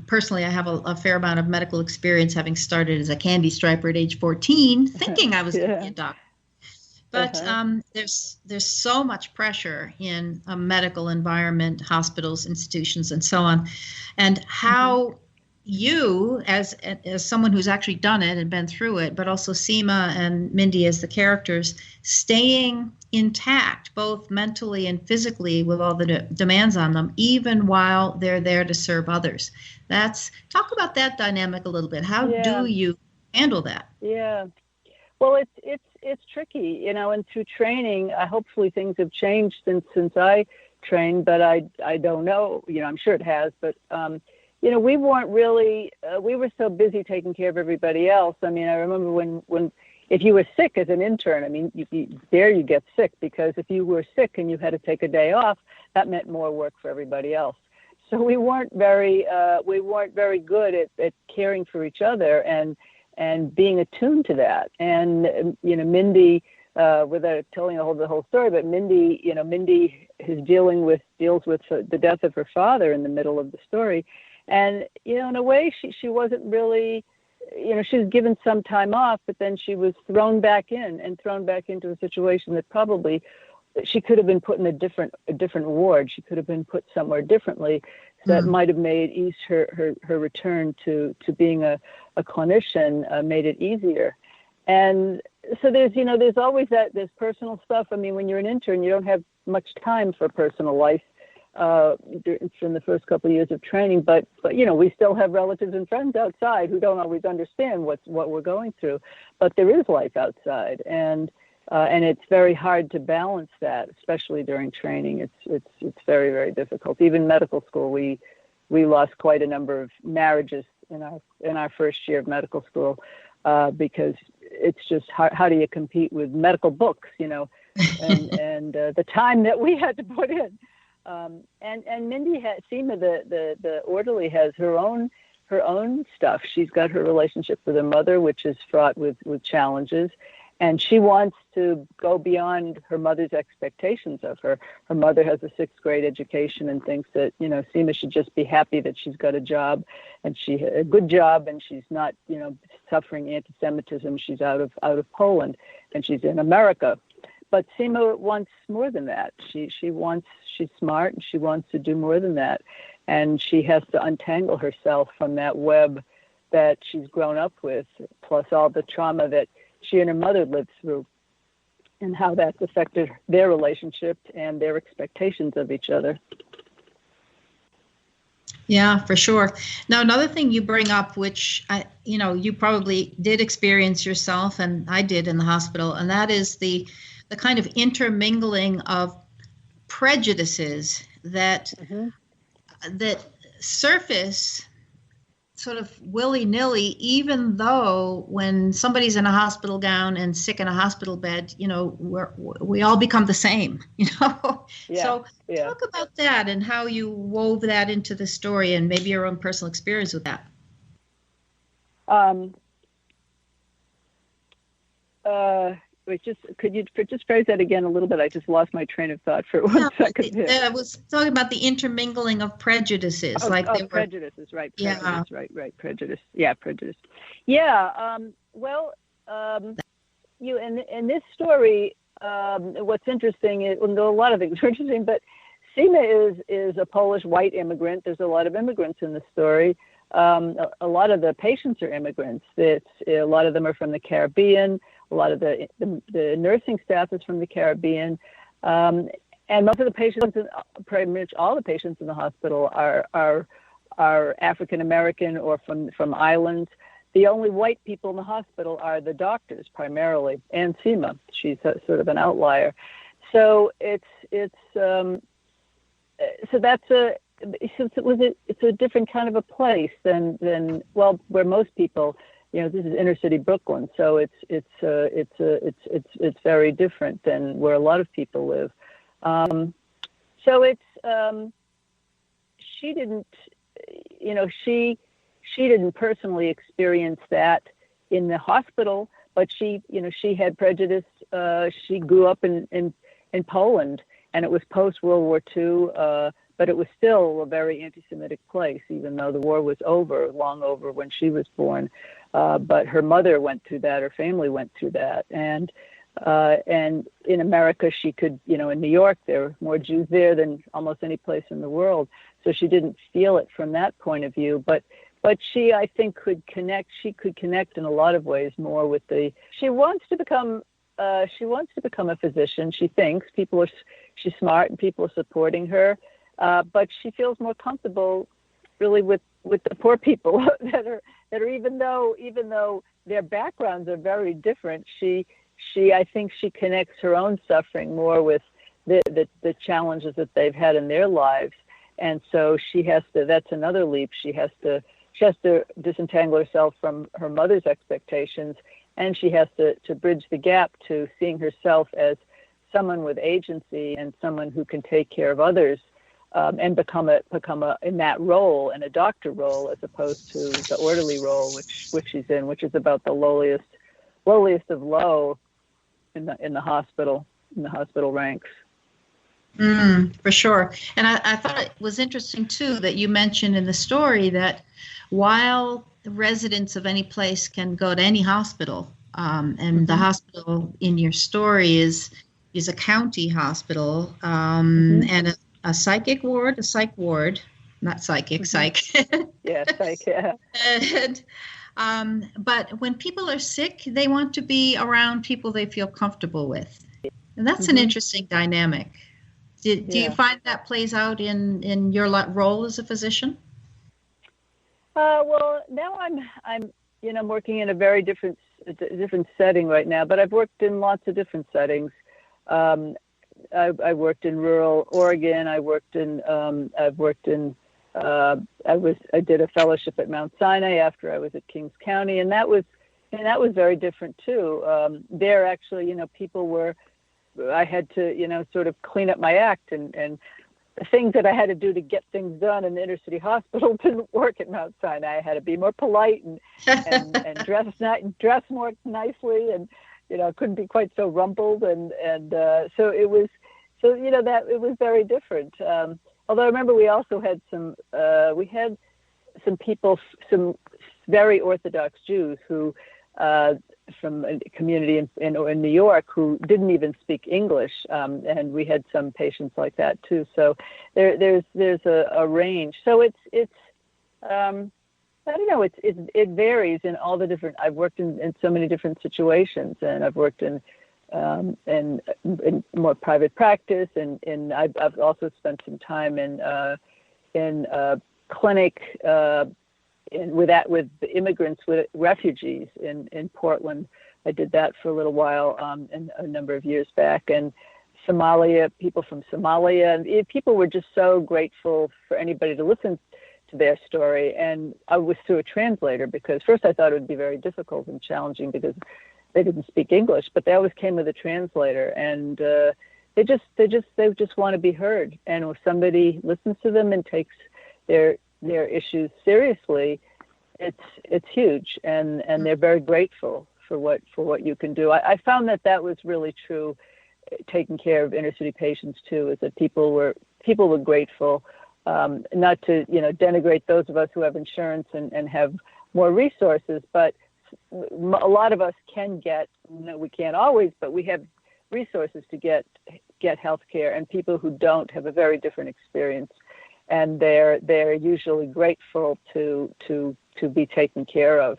personally, I have a fair amount of medical experience, having started as a candy striper at age 14, thinking I was going to be a doctor. But there's so much pressure in a medical environment, hospitals, institutions, and so on. And how you, as someone who's actually done it and been through it, but also Seema and Mindy as the characters, staying intact, both mentally and physically, with all the demands on them, even while they're there to serve others. Talk about that dynamic a little bit. How do you handle that? Yeah. Well, it's tricky, and through training, hopefully things have changed since I trained, but I don't know, I'm sure it has, but, we weren't really, we were so busy taking care of everybody else. I mean, I remember when if you were sick as an intern, you get sick, because if you were sick and you had to take a day off, that meant more work for everybody else. So we weren't very good at caring for each other and being attuned to that. And, Mindy, without telling the whole story, but Mindy is deals with the death of her father in the middle of the story. And, in a way, she wasn't really, she was given some time off, but then she was thrown back into a situation that probably she could have been put in a different ward. She could have been put somewhere differently. That might have made her return to being a clinician, made it easier. And so there's always there's personal stuff. I mean, when you're an intern, you don't have much time for personal life from the first couple of years of training. But we still have relatives and friends outside who don't always understand what we're going through. But there is life outside, and it's very hard to balance that, especially during training. It's very, very difficult. Even medical school, we lost quite a number of marriages in our first year of medical school, because it's just how do you compete with medical books, and the time that we had to put in. And Mindy Seema, the orderly, has her own stuff. She's got her relationship with her mother, which is fraught with challenges. And she wants to go beyond her mother's expectations of her. Her mother has a 6th grade education and thinks that, Seema should just be happy that she's got a job, and a good job, and she's not, suffering anti-Semitism. She's out of Poland, and she's in America. But Seema wants more than that. She's smart, and she wants to do more than that. And she has to untangle herself from that web that she's grown up with, plus all the trauma that she and her mother lived through, and how that's affected their relationship and their expectations of each other. Yeah, for sure. Now, another thing you bring up, which you probably did experience yourself, and I did in the hospital, and that is the kind of intermingling of prejudices that surface sort of willy-nilly, even though when somebody's in a hospital gown and sick in a hospital bed, we all become the same, Yeah, So talk about that and how you wove that into the story, and maybe your own personal experience with that. Could you just phrase that again a little bit? I just lost my train of thought for one second. I was talking about the intermingling of prejudices. Prejudices, right. Prejudice, right. Prejudice. Yeah, prejudice. Yeah, in this story, what's interesting is, a lot of things are interesting, but Seema is a Polish white immigrant. There's a lot of immigrants in the story. A lot of the patients are immigrants. A lot of them are from the Caribbean. A lot of the nursing staff is from the Caribbean, and most of the patients, pretty much all the patients in the hospital, are African American or from islands. The only white people in the hospital are the doctors primarily, and Seema. She's sort of an outlier. So it's a different kind of a place than where most people. This is inner city Brooklyn, so it's very different than where a lot of people live. She didn't personally experience that in the hospital, but she had prejudice. She grew up in Poland, and it was post World War II. but it was still a very anti-Semitic place, even though the war was over, long over when she was born. But her mother went through that, her family went through that. And in America, she could, in New York, there were more Jews there than almost any place in the world. So she didn't feel it from that point of view. But she, I think, could connect in a lot of ways more with she wants to become a physician. She thinks she's smart and people are supporting her. But she feels more comfortable really with the poor people that are even though their backgrounds are very different, I think she connects her own suffering more with the challenges that they've had in their lives. And so that's another leap. She has to disentangle herself from her mother's expectations, and she has to bridge the gap to seeing herself as someone with agency and someone who can take care of others, and become in that role, in a doctor role, as opposed to the orderly role which she's in, which is about the lowliest of low in the hospital ranks. For sure. And I thought it was interesting too that you mentioned in the story that while the residents of any place can go to any hospital, and the hospital in your story is a county hospital, and a psych ward, not psychic, psych. Yeah, psych, yeah. But when people are sick, they want to be around people they feel comfortable with. And that's an interesting dynamic. Do you find that plays out in your role as a physician? Well, now I'm working in a very different setting right now, but I've worked in lots of different settings. I worked in rural Oregon. I did a fellowship at Mount Sinai after I was at Kings County, and that was very different too. There actually, I had to, sort of clean up my act, and the things that I had to do to get things done in the inner city hospital didn't work at Mount Sinai. I had to be more polite and dress more nicely, and couldn't be quite so rumpled, and so it was very different. Although I remember we also had some people, some very Orthodox Jews who from a community in New York who didn't even speak English, and we had some patients like that too. So there's a range. So it's I don't know. It varies in all the different. I've worked in so many different situations, and I've worked in more private practice, and I've also spent some time in clinic with immigrants, with refugees in Portland. I did that for a little while, a number of years back, and Somalia, people from Somalia, and people were just so grateful for anybody to listen to their story. And I was through a translator, because first I thought it would be very difficult and challenging because they didn't speak English, but they always came with a translator, and they just want to be heard. And if somebody listens to them and takes their issues seriously, it's huge, and they're very grateful for what you can do. I found that was really true, taking care of inner city patients too, is that people were grateful. Not to denigrate those of us who have insurance and have more resources, but a lot of us can get, we can't always, but we have resources to get health care, and people who don't have a very different experience, and they're usually grateful to be taken care of.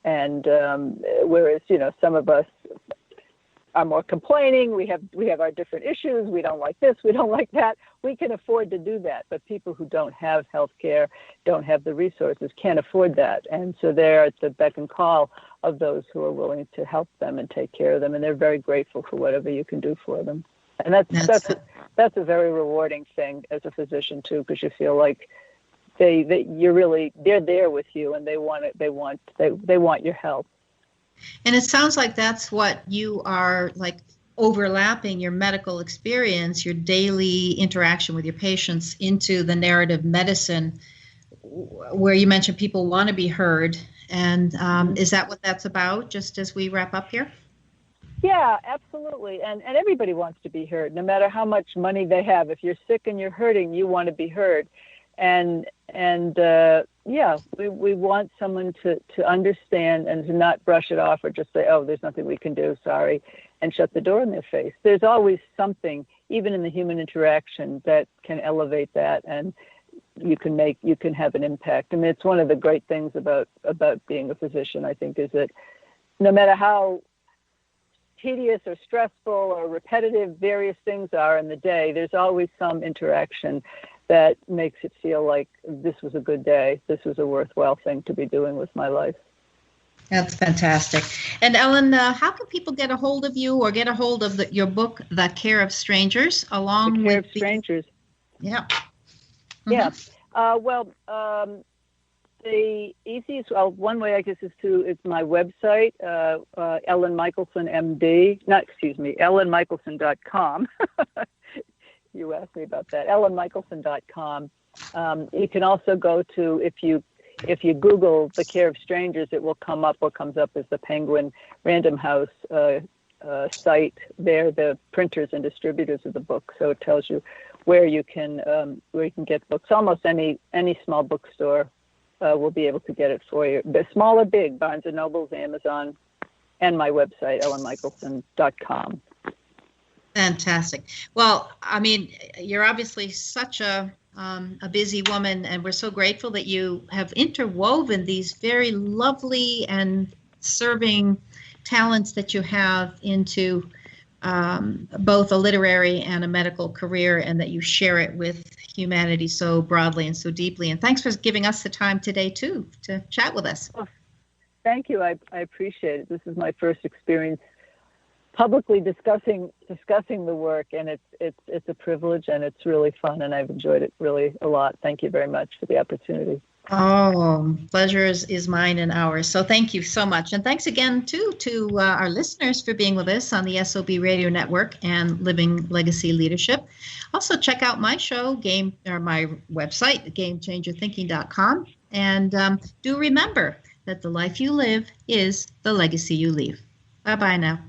And whereas some of us are more complaining, we have our different issues, we don't like this, we don't like that, we can afford to do that. But people who don't have health care, don't have the resources, can't afford that. And so they're at the beck and call of those who are willing to help them and take care of them, and they're very grateful for whatever you can do for them. And that's a very rewarding thing as a physician too, because you feel like they're there with you, and they want your help. And it sounds like that's what you are like, overlapping your medical experience, your daily interaction with your patients, into the narrative medicine, where you mentioned people want to be heard. And is that what that's about, just as we wrap up here? Yeah, absolutely. And everybody wants to be heard, no matter how much money they have. If you're sick and you're hurting, you want to be heard. And yeah, we want someone to understand and to not brush it off or just say, oh, there's nothing we can do, sorry, and shut the door in their face. There's always something, even in the human interaction, that can elevate that, and you can have an impact. I mean, it's one of the great things about being a physician, I think, is that no matter how tedious or stressful or repetitive various things are in the day, there's always some interaction that makes it feel like this was a good day. This was a worthwhile thing to be doing with my life. That's fantastic. And Ellen, how can people get a hold of you or get a hold of your book, The Care of Strangers, along The Care with of Strangers? Yeah. Mm-hmm. Yeah. The easiest, one way I guess is my website, Ellen Michaelson MD, ellenmichaelson.com. You asked me about that, ellenmichaelson.com. You can also go to, if you Google The Care of Strangers, it will come up. What comes up is the Penguin Random House site. They're the printers and distributors of the book, so it tells you where you can get books. Almost any small bookstore will be able to get it for you. But small or big, Barnes & Noble's, Amazon, and my website, ellenmichaelson.com. Fantastic. Well, I mean, you're obviously such a busy woman, and we're so grateful that you have interwoven these very lovely and serving talents that you have into both a literary and a medical career, and that you share it with humanity so broadly and so deeply. And thanks for giving us the time today, too, to chat with us. Well, thank you. I appreciate it. This is my first experience publicly discussing the work, and it's a privilege, and it's really fun, and I've enjoyed it really a lot. Thank you very much for the opportunity. Oh, pleasure is mine and ours. So thank you so much. And thanks again, too, to our listeners for being with us on the SOB Radio Network and Living Legacy Leadership. Also, check out my show, my website, GameChangerThinking.com. And do remember that the life you live is the legacy you leave. Bye-bye now.